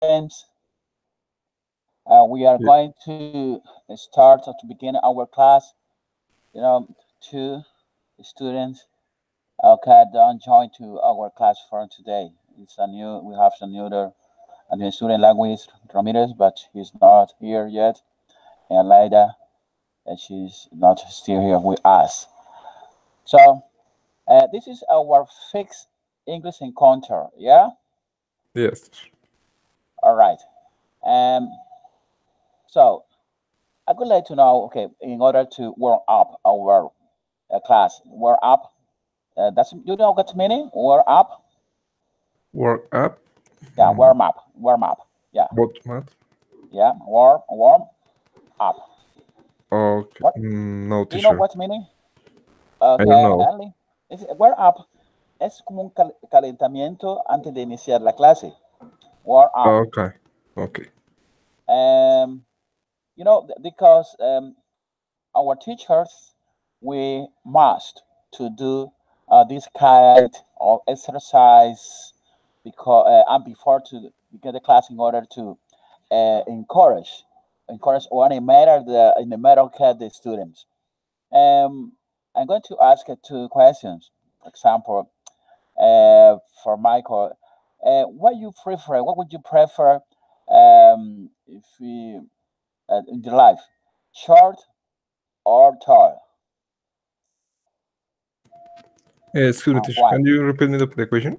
students, we are going to start to begin our class. You know, two students, okay, don't join to our class for today. It's a new. We have a new student language Ramirez, but he's not here yet. And Laida, and she's not still here with us. So this is our fixed English encounter. Yeah. Yes. All right. Um. So I would like to know. Okay, in order to warm up our class, warm up. That's you know what meaning? Warm up. Work up. Yeah, warm up. Warm up. Yeah. What math? Yeah. Warm up. Okay. What? No, Do you know teacher. what meaning? I don't Okay, know. Henley. Warm up es como un calentamiento antes de iniciar la clase. Warm up. Okay. Okay. Um, because our teachers, we must to do this kind of exercise because and before to begin the class in order to encourage or in the matter of the students. Um, I'm going to ask two questions. For example, for Michael, what you prefer? What would you prefer if we in your life, short or tall? Excuse me, And teacher. why? Can you repeat me the question?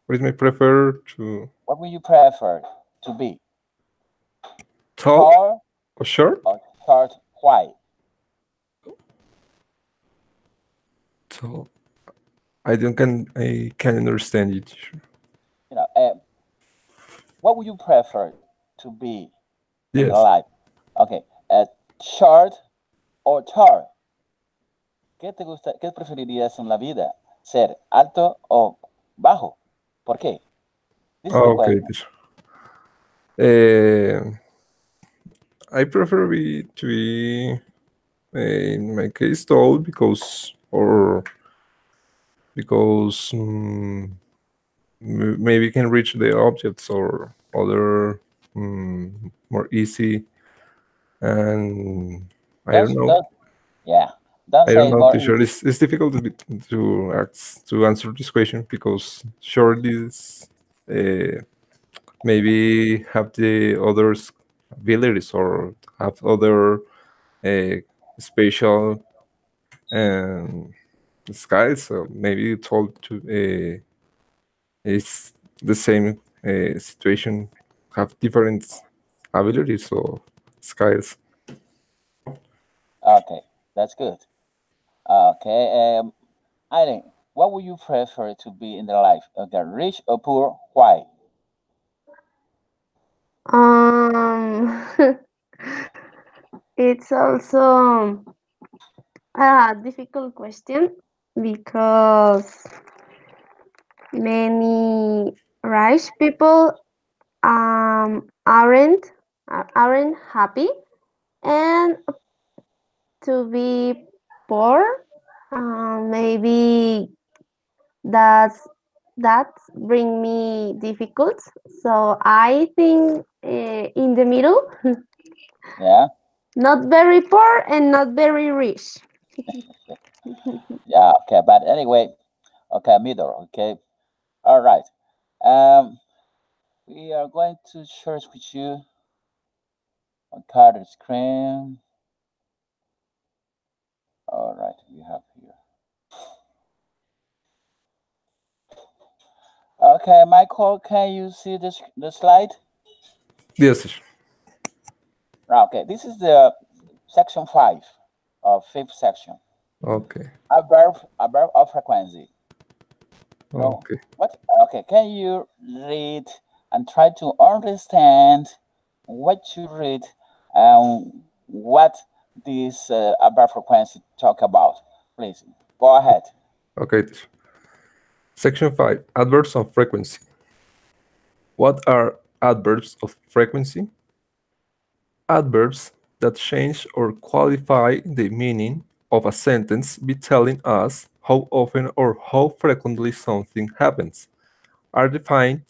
What is my prefer to What would you prefer to be, tall tall or short? or short? Why? Tall. I can understand you, teacher. You know, what would you prefer to be in your Yes. life? Okay, short or tall? ¿Qué preferirías en la vida? ¿Ser alto o bajo? ¿Por qué? This is the Okay, question. teacher. Uh, I prefer to be in my case tall because maybe can reach the objects or other more easy, and I don't know. Don't, yeah, don't I don't say know, more teacher. easy. It's difficult to answer this question because short is maybe have the others abilities or have other uh, special um, skies. So maybe it's all to it's the same situation, have different abilities or skies. Okay, that's good. Okay, Eileen, what would you prefer to be in the life? Okay, rich or poor? Why? Um, it's also a difficult question because many rich people aren't happy, and to be poor, maybe that's that bring me difficult. So I think in the middle, Yeah, not very poor and not very rich. yeah, okay, but anyway, okay, middle, okay, all right. Um, we are going to share with you on card screen. All right, we have here. Okay, Michael, can you see this the slide? Yes, teacher. Okay, this is the section 5 of fifth section. Okay. A verb of frequency. You know Okay. what? Okay, can you read and try to understand what you read and what this verb frequency talk about? Please go ahead. Okay, teacher. Section 5, adverbs of frequency. What are adverbs of frequency? Adverbs that change or qualify the meaning of a sentence by telling us how often or how frequently something happens are defined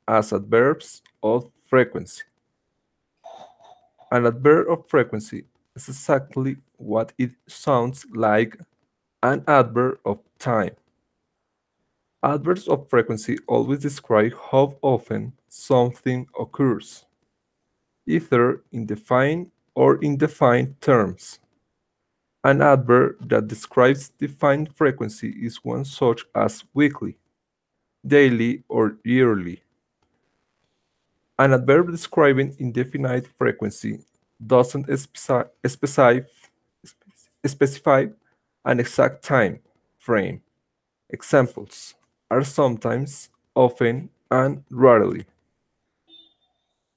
as adverbs of frequency. An adverb of frequency is exactly what it sounds like, an adverb of time. Adverbs of frequency always describe how often something occurs, either in defined or indefined terms. An adverb that describes defined frequency is one such as weekly, daily, or yearly. An adverb describing indefinite frequency doesn't specify an exact time frame. Examples are sometimes, often, and rarely.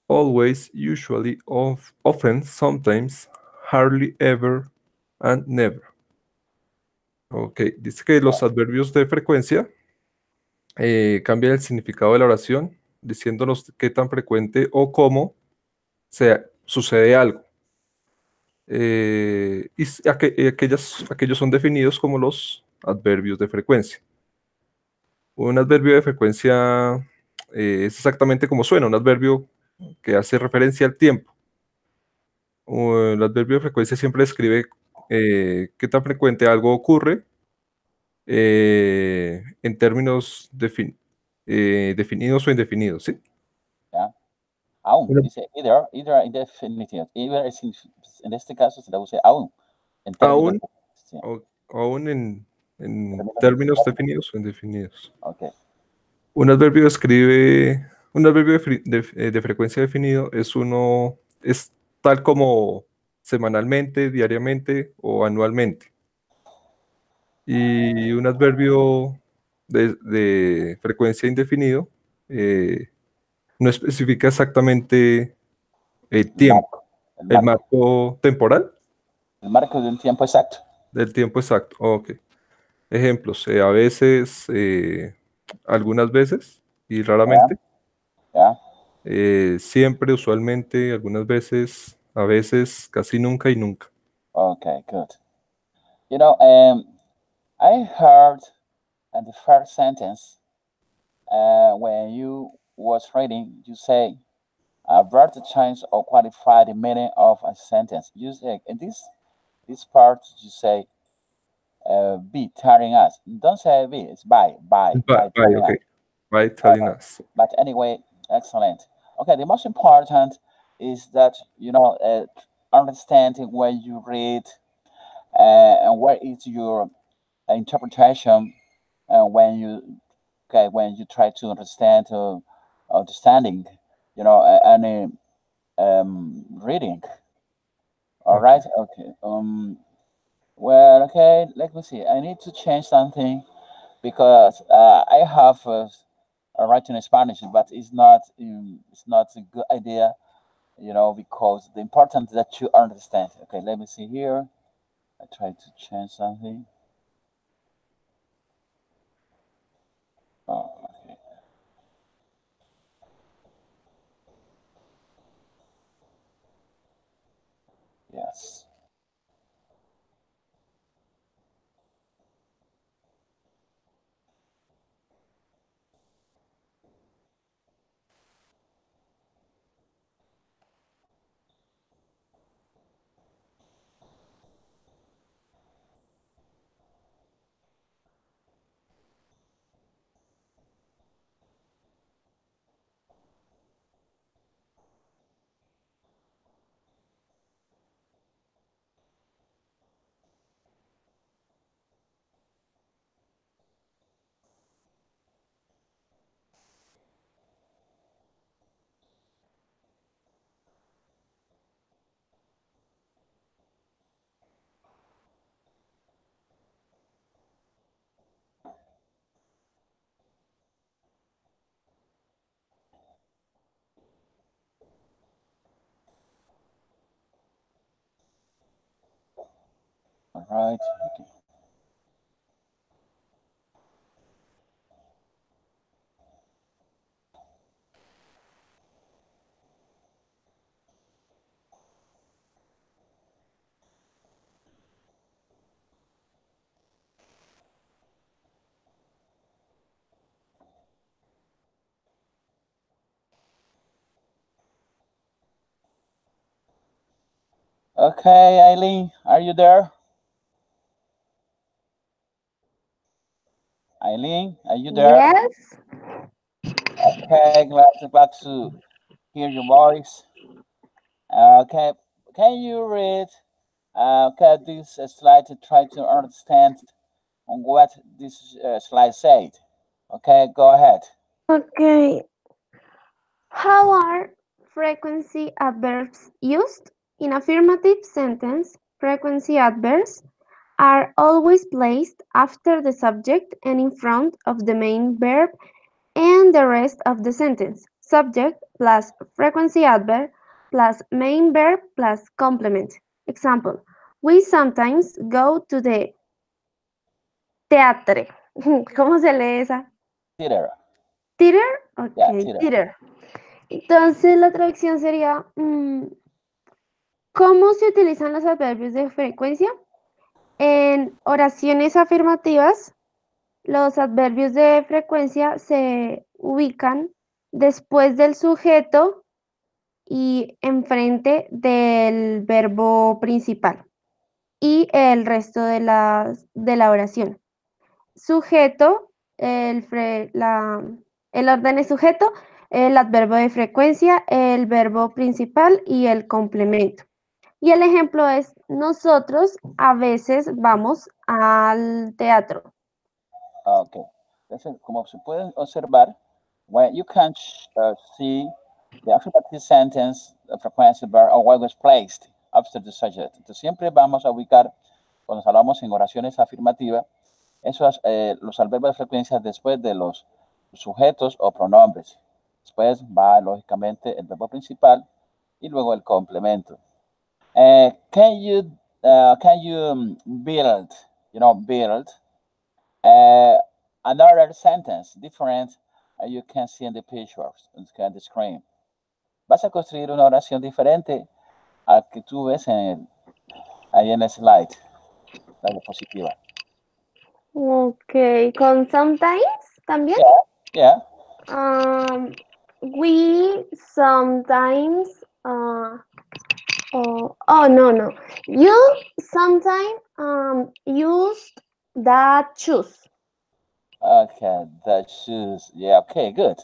Always, usually, often, sometimes, hardly ever, and never. Ok, dice que Yeah. los adverbios de frecuencia cambian el significado de la oración, diciéndonos qué tan frecuente o cómo sucede algo. Aquellos son definidos como los adverbios de frecuencia. Un adverbio de frecuencia es exactamente como suena, un adverbio que hace referencia al tiempo. El adverbio de frecuencia siempre describe qué tan frecuente algo ocurre en términos definidos o indefinidos, ¿sí? Yeah. Aún, Bueno, dice either indefinitive, either en este caso se le usa aún, en términos, aún, sí, aún en términos términos indefinidos. definidos o indefinidos. Okay. Un adverbio de frecuencia definido es tal como semanalmente, diariamente o anualmente. Y un adverbio de frecuencia indefinido no especifica exactamente el El tiempo, marco, el el marco, marco temporal el marco de un tiempo exacto. del tiempo exacto. Ok. Ejemplos, a veces, algunas veces y Yeah. raramente, Yeah. siempre, usualmente, algunas veces, a veces, casi nunca y nunca. Okay, good. You know, I heard in the first sentence, when you was reading, you say, "Avert the change or qualify the meaning of a sentence." You say in this part, you say, "Be telling us." Don't say "be." It's by Bye, telling ok. us. By All telling right. us. But anyway, excellent. Okay, the most important is that understanding when you read, and what is your interpretation, when you try to understanding, any reading. All Ok. right. Okay. Well, okay. Let me see. I need to change something because I have writing in Spanish, but it's not a good idea, because the important that you understand. Okay. Let me see here. I try to change something. Oh, okay. Yes. All right. Okay. Okay, Eileen, are you there? Eileen, are you there? Yes. Okay, glad to hear your voice. Okay, can you read okay, this slide to try to understand on what this slide said? Okay, go ahead. Okay. How are frequency adverbs used? In affirmative sentence, frequency adverbs are always placed after the subject and in front of the main verb and the rest of the sentence. Subject plus frequency adverb plus main verb plus complement. Example: we sometimes go to the teatre. ¿Cómo se lee esa? Theater. Theater. Yeah, Ok, theater. theater. Entonces la traducción sería, ¿cómo se utilizan los adverbios de frecuencia? En oraciones afirmativas, los adverbios de frecuencia se ubican después del sujeto y enfrente del verbo principal y el resto de la oración. Sujeto, el orden es sujeto, el adverbio de frecuencia, el verbo principal y el complemento. Y el ejemplo es, nosotros a veces vamos al teatro. Okay. Entonces, como se puede observar, when you can see the affirmative sentence, the frequency verb always placed after the subject. Entonces, siempre vamos a ubicar, cuando hablamos en oraciones afirmativas, esos, los adverbios de frecuencia después de los sujetos o pronombres. Después va, lógicamente, el verbo principal y luego el complemento. Can you build, build uh, another sentence different you can see in the pictures, in the screen? Vas a construir una oración diferente a que tú ves ahí en el slide, la diapositiva. Ok, con sometimes también. Yeah, yeah. We sometimes, no. You sometimes used that choose. Okay, the shoes. Yeah, okay, good.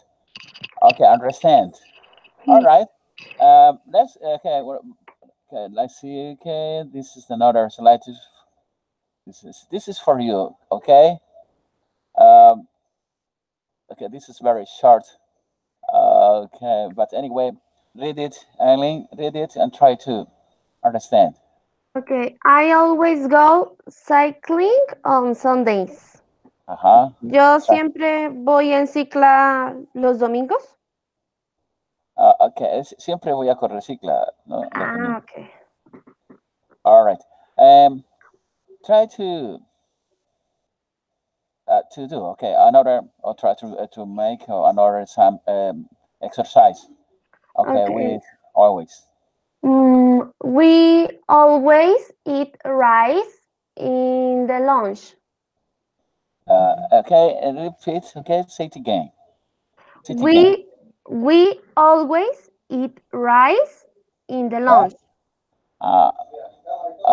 Okay, understand. All right. Let's okay. Okay, let's see. Okay, this is another slide. This is for you. Okay. Um, okay, this is very short. Okay, but anyway, read it, Eileen. Read it and try to understand. Okay, I always go cycling on Sundays. Uh-huh. Yo So, siempre voy en cicla los domingos. okay, siempre voy a correr cicla, ¿no? Los Ah, domingos. ok. All right. Try to do okay another or try to make another some exercise. Okay, Okay. with always. We always eat rice in the lunch. Okay, and repeat. Okay, say it again. Say it again. We always eat rice in the Yeah. lunch. Uh,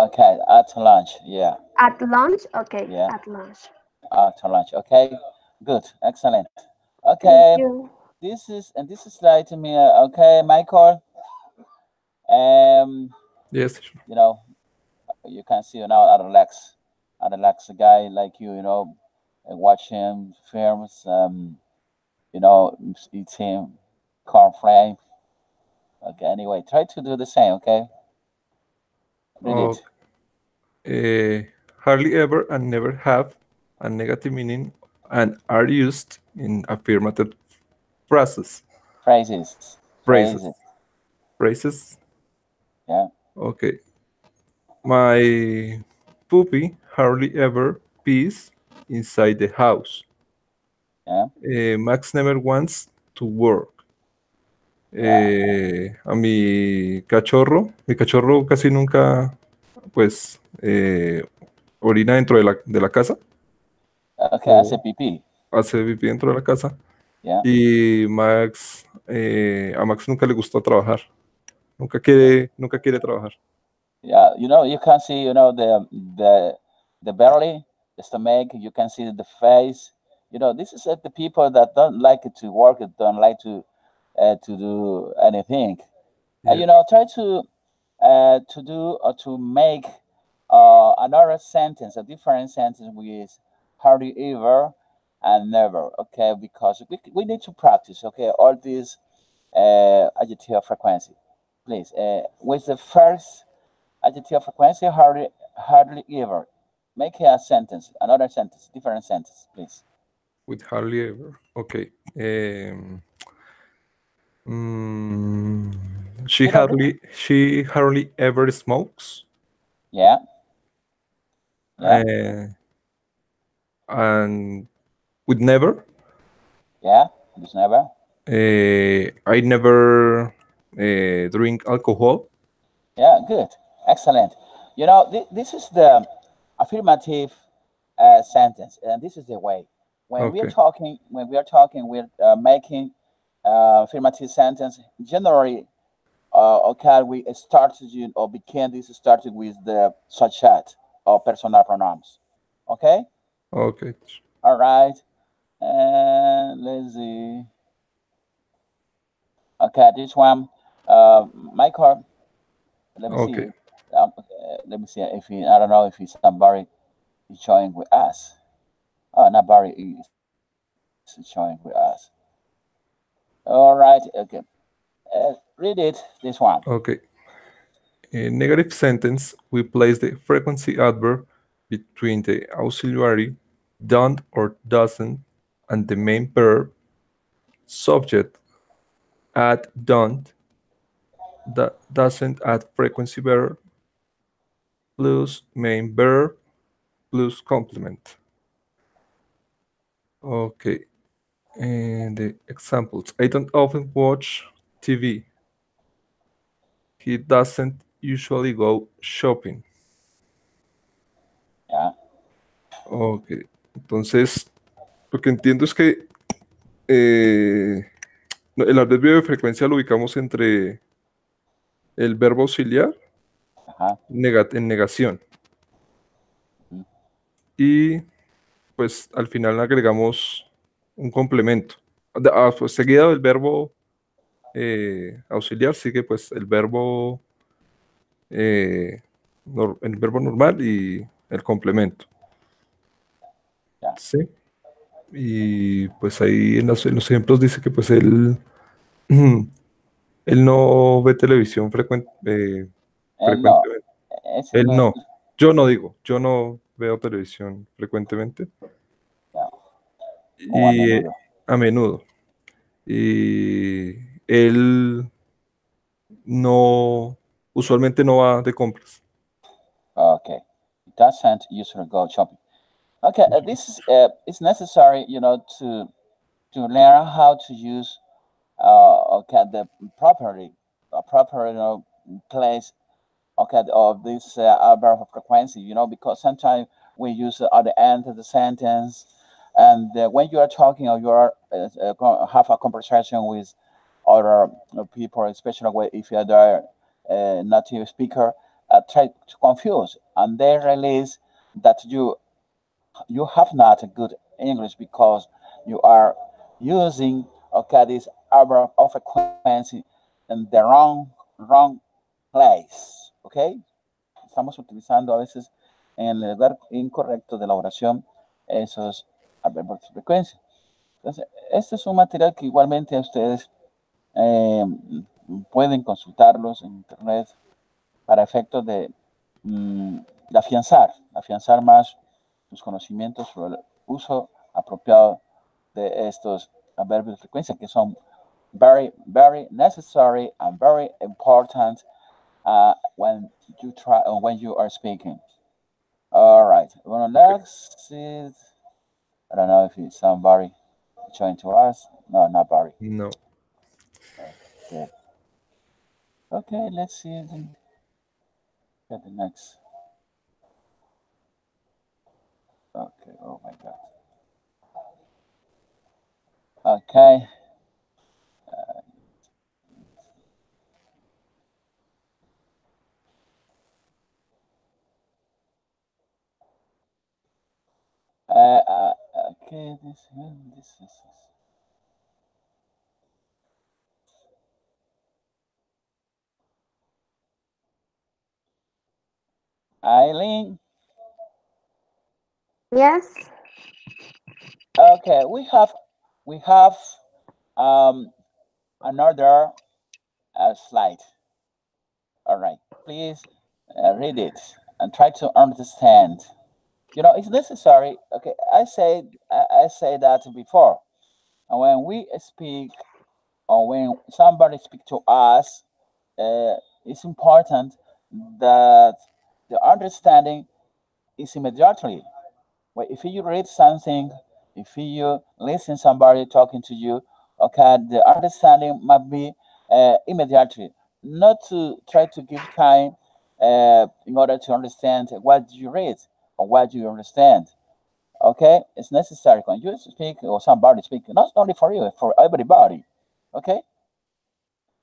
okay, at lunch. Yeah, At lunch? Okay, yeah, at lunch. at lunch. Okay, good, excellent. Thank Okay, you. this is like to me. Okay, Michael. Um, Yes. you know, you can see now a relaxed guy like you, watching films. Eating cornflakes. Okay, anyway, try to do the same. Okay, read Oh, it. hardly ever and never have a negative meaning and are used in affirmative phrases. Phrases, Phrases. phrases. Phrases. Yeah, Okay. My puppy hardly ever pees inside the house. yeah, Max never wants to work. yeah. A mi cachorro casi nunca, pues, orina dentro de la casa Okay, I o said PP. hace pipí dentro de la casa. Yeah, Y a Max nunca le gusta trabajar. yeah, Nunca quiere trabajar. Yeah, you can see, the belly, the stomach. You can see the face. This is the people that don't like to work, don't like to do anything. Yeah, Try to do or to make another sentence, a different sentence with hardly ever and never. Okay, because we need to practice. Okay, all these adjective frequency. Please, with the first adjective frequency, hardly ever. Make a sentence, another sentence, different sentence, please. with hardly ever. Okay. Mm, You know, th- she hardly ever smokes. yeah, yeah, Uh, and with never, yeah. Just never. I never drink alcohol. Yeah, good, excellent. This is the affirmative sentence, and this is the way. Okay, When we are talking, we're making affirmative sentence. Generally, okay, we started or began this started with the subject or personal pronouns. Okay, okay, all right, and let's see. Okay, this one, Michael. Let me okay, see. Let me see if he. I don't know if he's somebody is joining with us. Oh, not Barry is joining with us. All right. Okay. Read it. This one. okay. In negative sentence, we place the frequency adverb between the auxiliary don't or doesn't and the main verb subject add don't that doesn't add frequency verb plus main verb plus complement. Okay, and the examples. I don't often watch TV. He doesn't usually go shopping. Yeah. Ok, entonces lo que entiendo es que no, el adverbio de frecuencia lo ubicamos entre el verbo auxiliar Uh-huh. en negación Mhm. y pues al final agregamos un complemento. Pues, seguido del verbo auxiliar sigue pues eh, el verbo normal y el complemento. Yeah. Sí. Y pues ahí en los ejemplos dice que pues él no ve televisión And no, frecuentemente. it's Él no. no. Yo no digo, yo no veo televisión frecuentemente. Yeah. Muy a Y menudo. a menudo. Y él no, usualmente no va de compras. Okay. It doesn't usually go shopping. Okay. This is it's necessary, to learn how to use okay the properly proper place okay of this verb of frequency, because sometimes we use it at the end of the sentence, and when you are talking or you are have a conversation with other people, especially if you are a native speaker, try to confuse, and they realize that you have not a good English because you are using okay this verb of frequency in the wrong place, okay. Estamos utilizando a veces en el lugar incorrecto de la oración esos adverbios de frecuencia. Entonces, este es un material que igualmente ustedes eh, pueden consultarlos en internet para efectos mm, de afianzar más sus conocimientos sobre el uso apropiado de estos adverbios de frecuencia que son very, very necessary and very important when you are speaking. All right. Well, Ok. next is I don't know if it's somebody joined to us. No, not Barry. No. Okay. Okay. Let's see. Get the next. Okay. Oh my God. Okay. Okay, this is Eileen. Yes. Okay, we have um another slide. All right, please read it and try to understand. It's necessary. Okay, I say that before. And when we speak or when somebody speak to us, it's important that the understanding is immediately. Well, if you read something, if you listen somebody talking to you, okay, the understanding must be immediately, not to try to give time in order to understand what you read or what you understand. Okay, it's necessary when you speak or somebody speak, not only for you, for everybody. Okay, es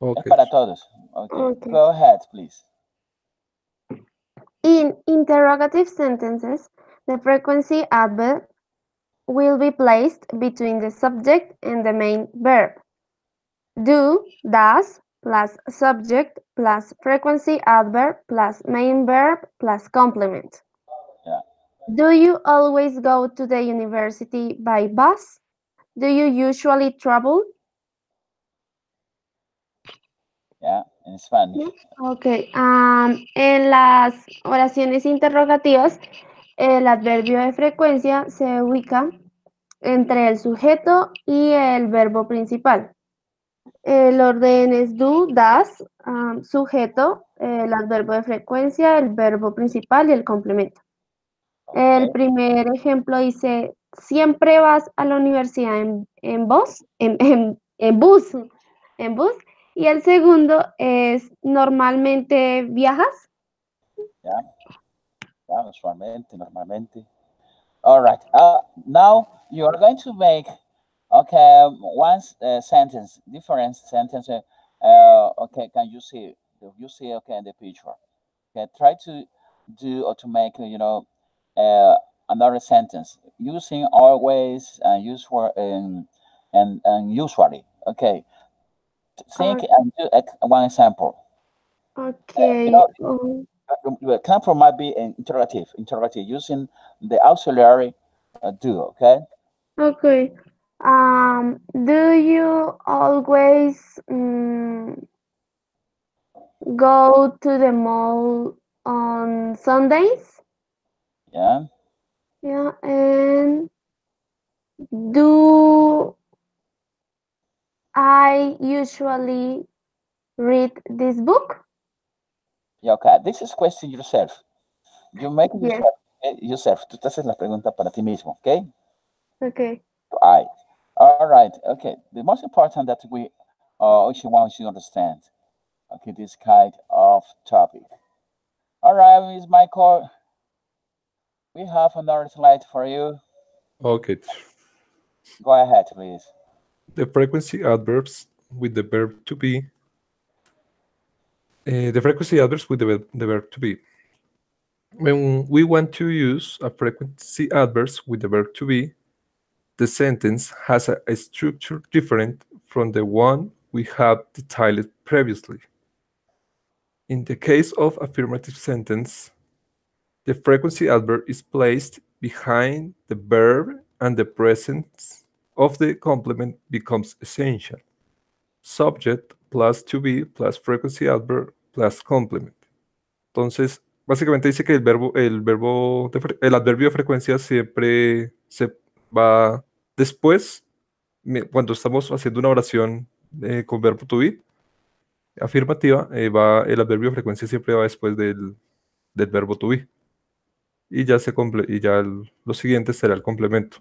Okay. para todos. Okay, Okay. go ahead, please. In interrogative sentences, the frequency adverb will be placed between the subject and the main verb. Do, does, plus subject, plus frequency adverb, plus main verb, plus complement. Yeah, Do you always go to the university by bus? Do you usually travel? yeah, in Spanish. No. Ok. En las oraciones interrogativas, el adverbio de frecuencia se ubica entre el sujeto y el verbo principal. El orden es do, das, sujeto, el adverbio de frecuencia, el verbo principal y el complemento. El Okay, primer ejemplo dice, ¿siempre vas a la universidad en bus? En bus, en bus. Y el segundo es, ¿normalmente viajas? yeah, yeah, normalmente. All right. Now you are going to make okay one sentence, different sentence. Okay, can you see? You see? Okay, in the picture. Okay, try to do or to make uh, another sentence using always and usual and usually. Okay, think Ah, and do one example. ok. You know, um, the example might be an interrogative using the auxiliary do. Okay. ok. Do you always go to the mall on Sundays? Yeah. Yeah, and do I usually read this book? Yeah, okay. This is question yourself. You make it Yes. yourself. Yourself. Tú te haces la pregunta para ti mismo, okay? Okay. I. All right. Okay. The most important that we actually want you to understand. Okay, this kind of topic. All right, Miss Michael. We have another slide for you. Okay. Go ahead, please. The frequency adverbs with the verb to be. The frequency adverbs with the verb to be. When we want to use a frequency adverbs with the verb to be, the sentence has a structure different from the one we have detailed previously. In the case of affirmative sentence, the frequency adverb is placed behind the verb and the presence of the complement becomes essential. Subject plus to be plus frequency adverb plus complement. Entonces, básicamente dice que el adverbio de frecuencia siempre se va después, cuando estamos haciendo una oración con verbo to be afirmativa, el adverbio de frecuencia siempre va después del verbo to be. Y ya lo siguiente será el complemento.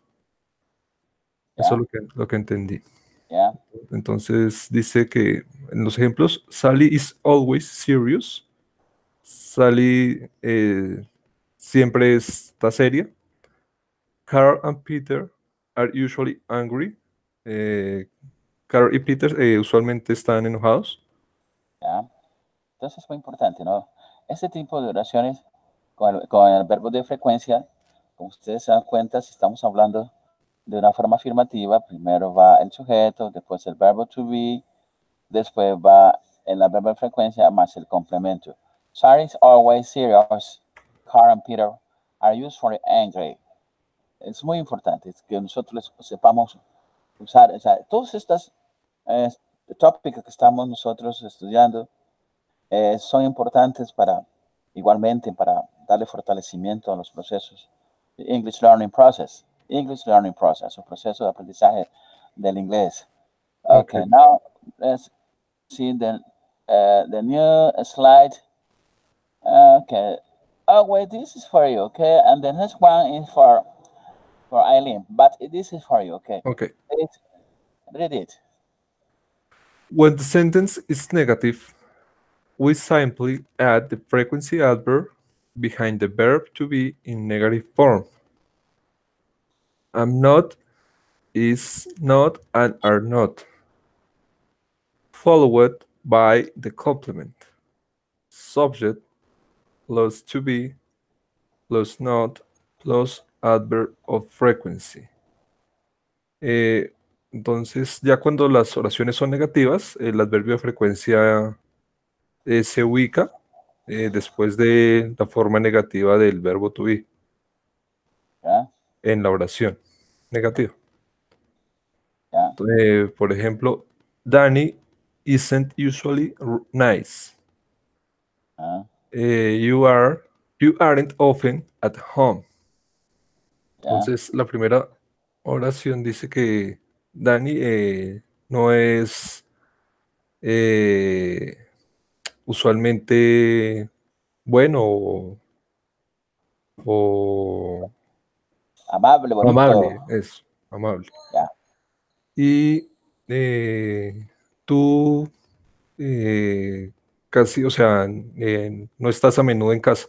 Eso Yeah, es lo que entendí. yeah, Entonces dice que en los ejemplos, Sally is always serious. Sally siempre está seria. Carl and Peter are usually angry. Eh, Carl y Peter usualmente están enojados. yeah. Entonces es muy importante, ¿no? Este tipo de oraciones con el verbo de frecuencia, como ustedes se dan cuenta, si estamos hablando de una forma afirmativa, primero va el sujeto, después el verbo to be, después va en la verbo de frecuencia más el complemento. Sarah is always serious. Carl and Peter are usually angry. Es muy importante que nosotros sepamos usar, o sea, todas estas eh, tópicos que estamos nosotros estudiando son importantes para, igualmente, para darle fortalecimiento a los procesos. English Learning Process. English Learning Process, o proceso de aprendizaje del inglés. Okay. Okay, now let's see the new slide. Okay. Oh wait, this is for you, okay? And the next one is for Eileen, but this is for you, okay? Okay. Read, read it. When the sentence is negative, we simply add the frequency adverb behind the verb to be in negative form. Am not, is not, and are not, followed by the complement. Subject plus to be plus not plus adverb of frequency. Entonces, ya cuando las oraciones son negativas, el adverbio de frecuencia se ubica después de la forma negativa del verbo to be Yeah, en la oración negativa. yeah, Por ejemplo, Danny isn't usually nice. uh, You you aren't often at home. yeah. Entonces, la primera oración dice que Danny no es eh, usualmente bueno o Amable, bonito. amable, es amable. Yeah, Y eh, tú casi, o sea, no estás a menudo en casa.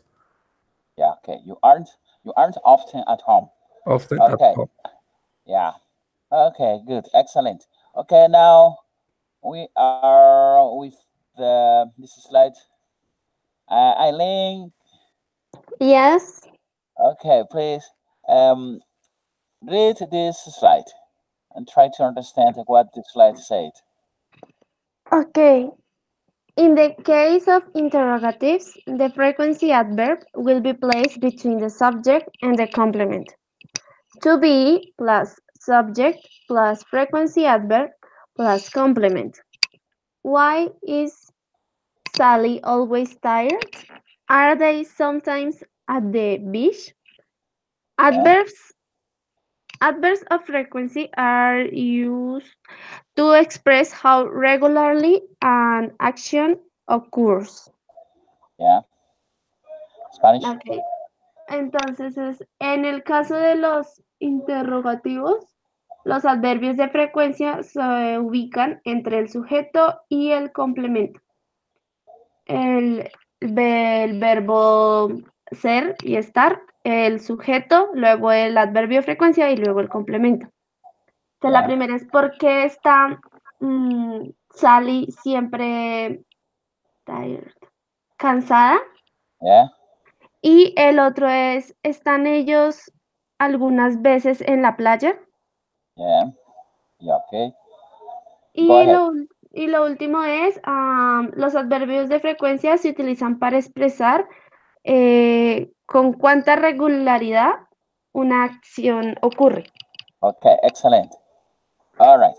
yeah. Okay, you aren't often at home. Often at Okay, home. yeah. Okay, good, excellent. Okay, now we are with the this slide. Eileen, Yes. okay, please read this slide and try to understand what the slide said. Okay. In the case of interrogatives, the frequency adverb will be placed between the subject and the complement. To be plus subject plus frequency adverb plus complement. Why is Sally always tired? Are they sometimes at the beach? Yeah, Adverbs adverbs of frequency are used to express how regularly an action occurs. yeah. Spanish. Okay. Entonces en el caso de los interrogativos, los adverbios de frecuencia se ubican entre el sujeto y el complemento. El verbo ser y estar, el sujeto, luego el adverbio de frecuencia y luego el complemento. Entonces, la Yeah, primera es por qué está Sally siempre tired, cansada. yeah, Y el otro es, ¿están ellos algunas veces en la playa? yeah, yeah. Okay, go Y ahead. lo último es, los adverbios de frecuencia se utilizan para expresar con cuánta regularidad una acción ocurre. Okay, excellent. All right.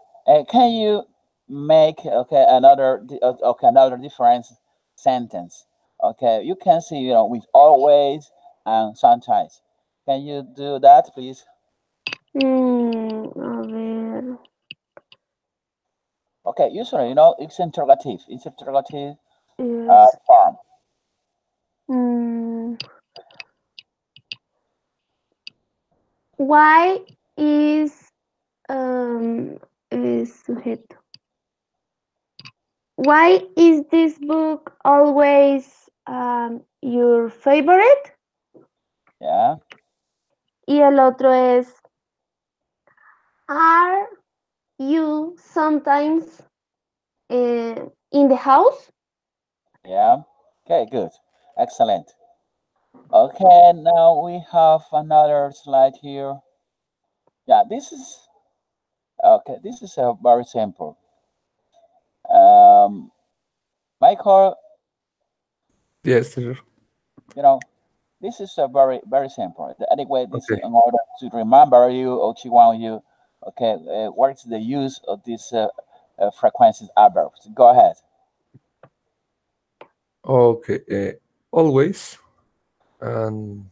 Can you make another different sentence? Okay, you can see with always and sometimes. Can you do that, please? A ver. Okay, usually it's interrogative. It's interrogative Es, form. mm, why is sujeto? Why is this book always your favorite? Yeah, Y el otro es, are you sometimes in the house? yeah. Okay, good, excellent. Okay, now we have another slide here. Yeah, this is okay. This is a very simple. Um, Michael, Yes, sir. you know, this is a very simple. Anyway, this Okay. is in order to remember you or to want you. Okay, what is the use of these frequencies adverbs? Go ahead. Okay. Always. And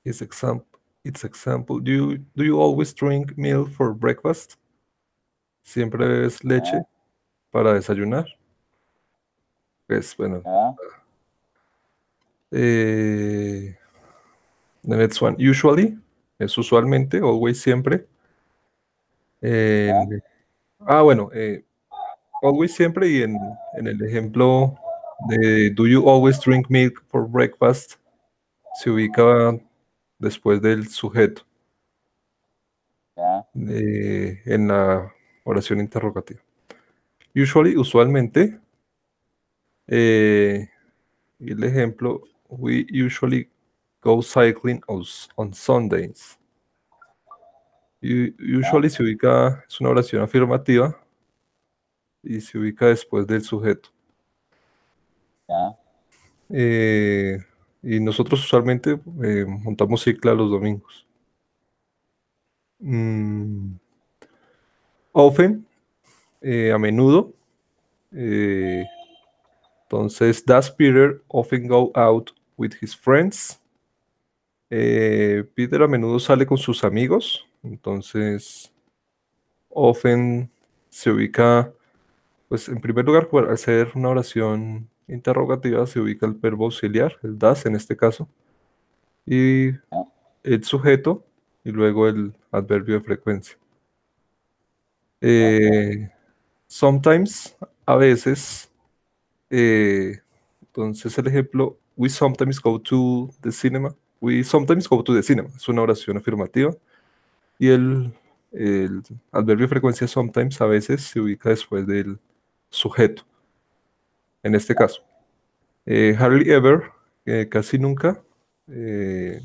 its example. Do you always drink milk for breakfast? Siempre bebes Yeah, leche para desayunar. Pues bueno. yeah, Eh, the next one. Usually. Es usualmente. Always siempre. yeah, En- bueno. Always siempre y en el ejemplo de Do you always drink milk for breakfast se ubica después del sujeto yeah, en la oración interrogativa. Usually, usualmente, eh, y el ejemplo, we usually go cycling on Sundays. yeah, Usually se ubica, es una oración afirmativa y se ubica después del sujeto. yeah, Eh, y nosotros usualmente montamos cicla los domingos. Mm, often, a menudo. eh, entonces, does Peter often go out with his friends? Peter a menudo sale con sus amigos. Entonces, often se ubica, pues en primer lugar, al ser una oración interrogativa, se ubica el verbo auxiliar, el does en este caso, y yeah, el sujeto, y luego el adverbio de frecuencia. okay, Eh, sometimes, a veces, eh, entonces el ejemplo, we sometimes go to the cinema. We sometimes go to the cinema. Es una oración afirmativa. Y el adverbio de frecuencia sometimes a veces se ubica después del sujeto, en este caso. Hardly ever, casi nunca. eh,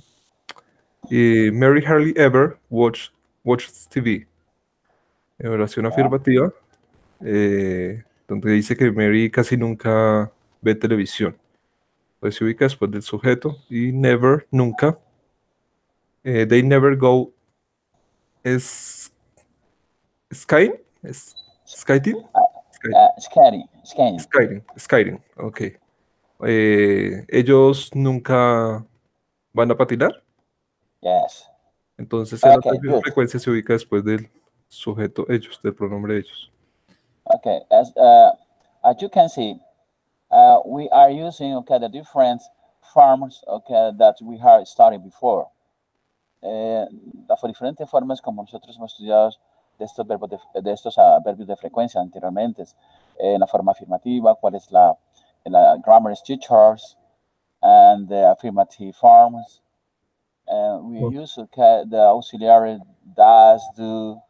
y Mary hardly ever watches TV. En oración yeah, afirmativa, donde dice que Mary casi nunca ve televisión. Pues se ubica después del sujeto. Y never, nunca. They never go es skiing. Skating. Sky- Scanning, scanning. Skating. Ok. Ellos nunca van a patinar. Yes. Entonces el Okay, adverbio de good. frecuencia se ubica después del sujeto ellos, del pronombre ellos. Okay, as you can see, we are using okay the different forms okay that we have studied before. Las diferentes formas como nosotros hemos estudiado de estos verbos de estos verbos de frecuencia anteriormente, la forma afirmativa, cuál es la grammar structures and the affirmative forms. We Oh, use okay, the auxiliary does, do,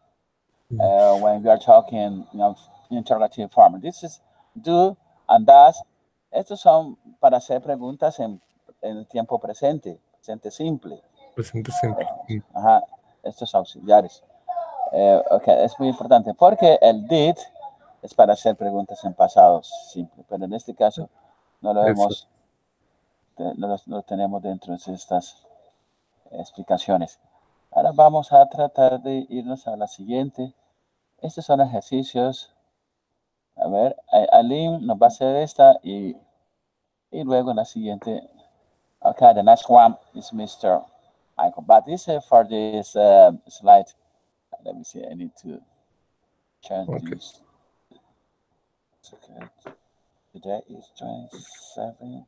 mm, when we are talking, interrogative form. This is do and does. Estos son para hacer preguntas en el tiempo presente, presente simple. presente simple. Ajá, estos auxiliares. Ok, es muy importante porque el did es para hacer preguntas en pasado simple, pero en este caso no lo Exacto. hemos, no lo tenemos dentro de estas explicaciones. Ahora vamos a tratar de irnos a la siguiente. Estos son ejercicios. A ver, Aline nos va a hacer esta y luego en la siguiente. Okay, the next one is Mr. Michael. But this for this slide, let me see. I need to change Ok. this. Okay, today is 27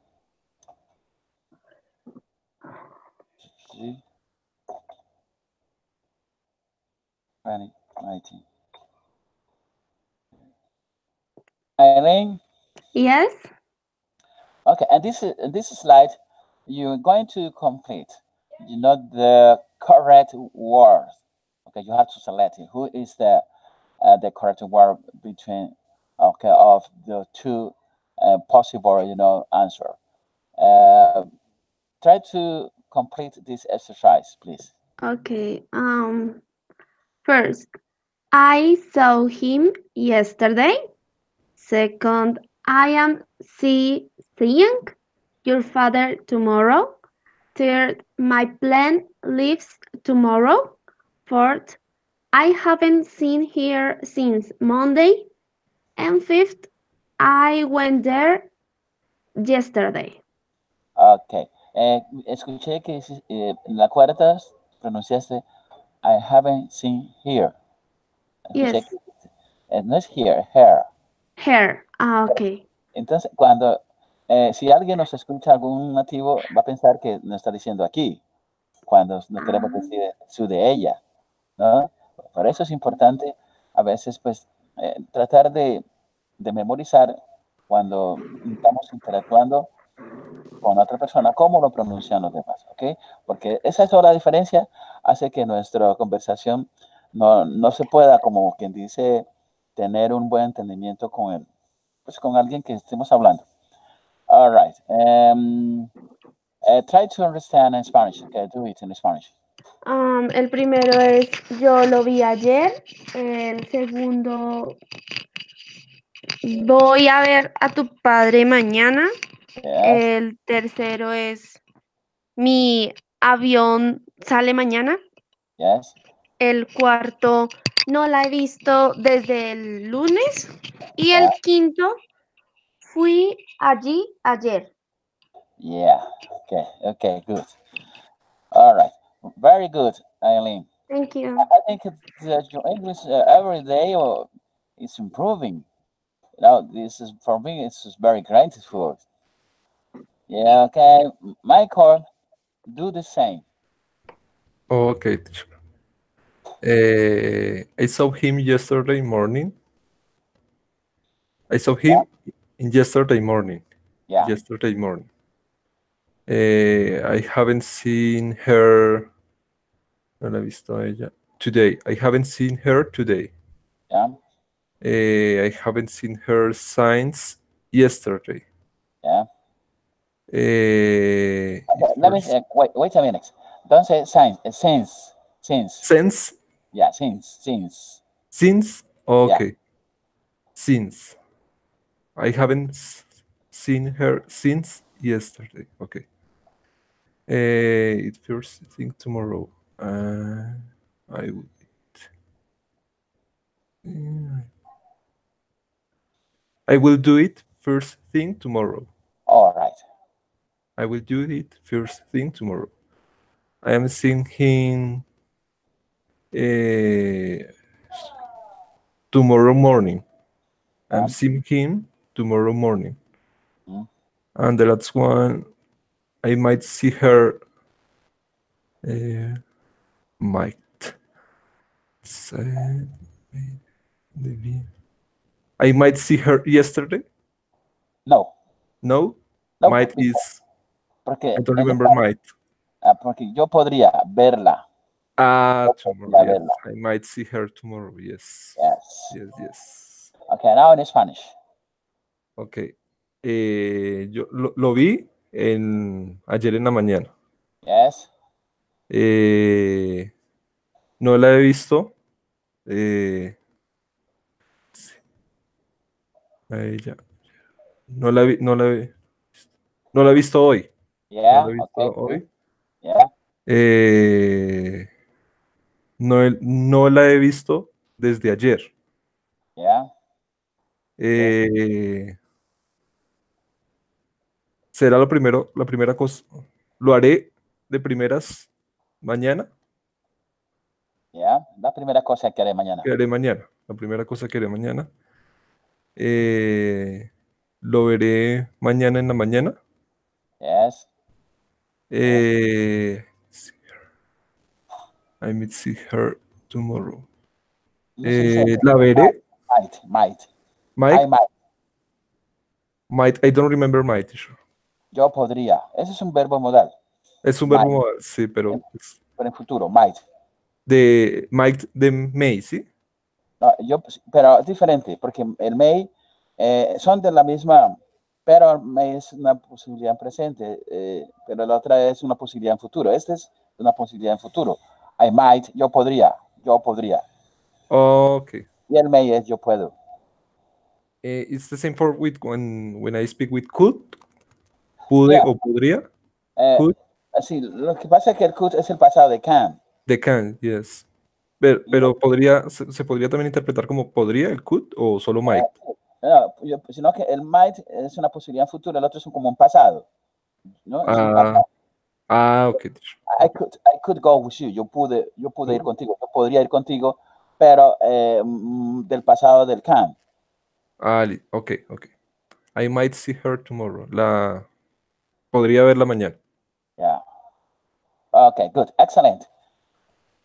2019. Eileen, Yes? okay, and this slide, you're going to complete, the correct word. Okay, you have to select it. Who is the correct word between okay of the two possible answer. Uh, Try to complete this exercise, please. Okay. First, I saw him yesterday. Second, I am seeing your father tomorrow. Third, my plan leaves tomorrow. Fourth, I haven't seen her since Monday. And fifth, I went there yesterday. Ok. Escuché que en la cuarta pronunciaste I haven't seen here. Escuché Yes, que no es here, her. her. Ah, okay. Entonces, si alguien nos escucha algún nativo, va a pensar que nos está diciendo aquí, cuando no queremos Ah, decir su de ella, ¿no? Por eso es importante a veces, pues, tratar de memorizar cuando estamos interactuando con otra persona, cómo lo pronuncian los demás, ¿ok? Porque esa sola diferencia hace que nuestra conversación no se pueda, como quien dice, tener un buen entendimiento pues, con alguien que estemos hablando. All right. Try to understand in Spanish. Okay, do it in Spanish. el primero es yo lo vi ayer. El segundo, voy a ver a tu padre mañana. Yes, El tercero es mi avión sale mañana. yes, El cuarto no la he visto desde el lunes. Y yeah, el quinto, fui allí ayer. yeah. Okay, okay, good. All right, very good, Eileen. Thank you. I think that your English every day is improving. You know, this is for me. It's just very grateful. Yeah. Okay, Michael, do the same. Okay, teacher. I saw him yesterday morning. I saw Yeah, him in yesterday morning. yeah, Yesterday morning. I haven't seen her. No la he visto a ella. Today. I haven't seen her today. yeah, I haven't seen her since yesterday. yeah. Okay, It let me first wait a minute. Don't say since, since. since Yeah, since. since Yeah, okay since I haven't seen her since yesterday. Okay. It first thing tomorrow. I will. I will do it first thing tomorrow. all right. I will do it first thing tomorrow. I am seeing him tomorrow morning. I'm Yeah. seeing him tomorrow morning. Mm. And the last one, I might see her. Uh, might. Say, maybe. I might see her yesterday. No, No, no, might is. I porque don't en remember español, might. porque yo podría verla, Ah, yo tomorrow. podría Yes, verla. I might see her tomorrow. Yes, Yes. yes, yes. Okay, now in Spanish. Ok. Yo lo vi ayer en la mañana. Yes, Eh, no la he visto. eh, a ella. No la he visto hoy. No la yeah, he okay, visto good. hoy. Yeah, Eh, no la he visto desde ayer. yeah, good. Eh, será la primera cosa. Lo haré de primeras mañana. Yeah, la primera cosa que haré mañana. Que haré mañana. La primera cosa que haré mañana. Eh, lo veré mañana en la mañana. Yes, good. Eh, I might see her tomorrow. No se dice La veré. might. I Might, might. I don't remember might. Yo podría. Ese es un verbo modal. Es un verbo Might, modal, sí, en, pero pero en futuro, might. de might de may, ¿sí? No, pero es diferente, porque el may son de la misma, pero may es una posibilidad en presente, pero la otra es una posibilidad en futuro. Esta es una posibilidad en futuro. I might, yo podría, yo podría. Okay. Y el may es yo puedo. It's the same for with when I speak with could, pude Yeah. o podría. Eh, Could, sí, lo que pasa es que el could es el pasado de can. they can, yes. Y Pero podría, se podría también interpretar como podría el could o solo might. no, sino que el might es una posibilidad futura, el otro es como un pasado, ¿no? Es un Ah, pasado. ok, teacher. Ok. I could go with you. Yo pude ir contigo. Yo podría ir contigo, pero del pasado del can. Ok, ok. I might see her tomorrow. Podría verla mañana. Yeah. Okay, good. Excellent.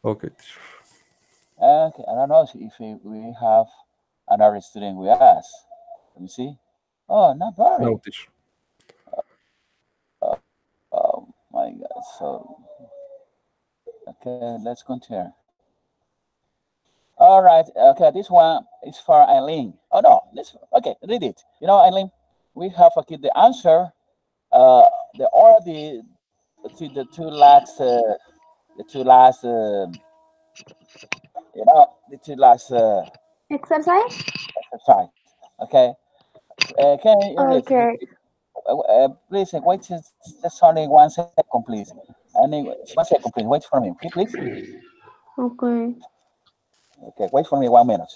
Ok, teacher. Okay, I don't know if we have another student with us. Let me see. Oh, not No, Barry. teacher. Oh my God. So, okay, let's continue. All right. Okay, this one is for Eileen. Oh no, let's okay, read it. You know, Eileen, we have okay the answer. The or the let's see the two last you know the two last Exercise? exercise. Okay. Can you read? Okay. Please wait just only 1 second, please. I need 1 second, please. Wait for me, okay, please. Okay. Okay, wait for me 1 minute.